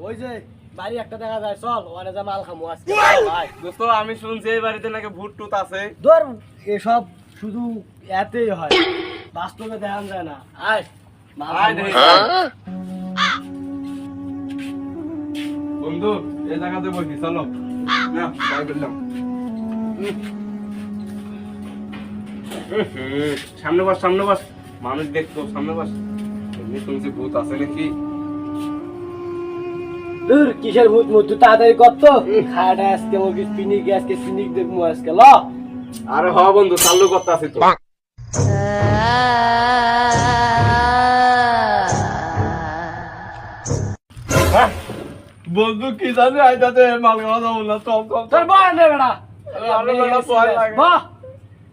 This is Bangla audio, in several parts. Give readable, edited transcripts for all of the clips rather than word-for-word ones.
ওই যে বাড়ি একটা দেখা যায়, চল ওখানে যা মাল খামু আজকে। ভাই দোস্ত আমি শুনছি এই বাড়িতে নাকি ভূত টুত আছে। ধর এসব শুধু এতেই হয়, বাস্তবে দেখা যায় না। আয় মাল আয় খামু। দেখি। বন্ধু এই জায়গাতে বসি চলো না বাই বললাম। সামনে বস সামনে বস, মানুষ দেখতো সামনে বস। এমনি শুনছি ভূত আছে নাকি। দূর কিসের ভূত মুত, তুই তাড়াতাড়ি কর তো। খায়াটা আজকে মুরগি পিনিক আজকে সিনিক দেখবো আজকে ল। আরে হ বন্ধু চালু করতে আছি তো। বন্ধু কি জানি আইতাতে মাল খাওয়া যাবো না, চল চল তোর বয় নে বেটা, আরে বেটা ভয় লাগে। বাহ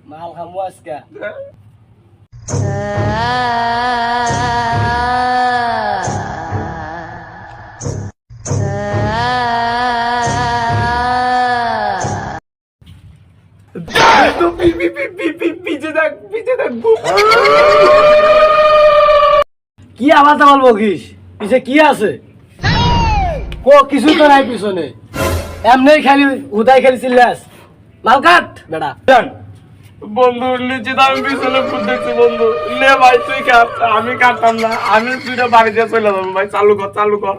মাল খামু আজকে। পিছে দেখ পিছে দেখ। কি আবার তামাল বকিস, পিছে কি আছে? কো কিছু তো নাই পিছনে, এমনি খালি উদাই খালি চিল্লাস। মাল কাট বেটা। বন্ধু নিচে তো আমি পিছনে ভূত দেখছি বন্ধু। নে ভাই তুই কাট, আমি কাটতাম না, আমি তুইটা বাড়ি দিয়ে চলে যাবো ভাই। চালু কর চালু কর।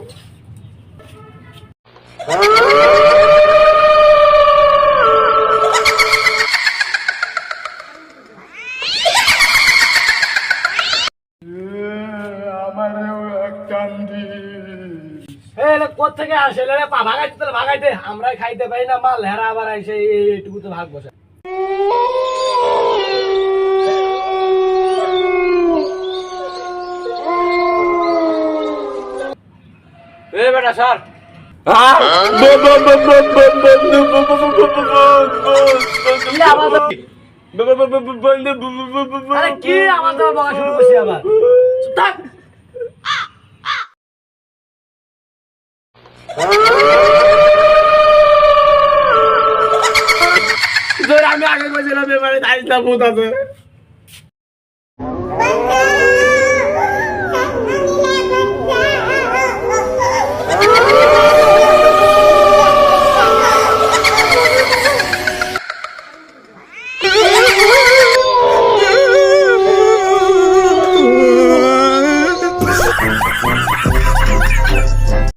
কোথেকে আসে রে? পা ভাগাইতে তো ভাগাইতে, আমরাই খাইতে পারি না মাল, হেরা আবার আইসে এইটুকু তো ভাগ বসে। এ বেটা সর। কি আওয়াজ? আরে কি আওয়াজ বকা শুরু করছি আবার? চুপ থাক। আমি আগে কইছিলাম এবারে আইসা ভূত আছে।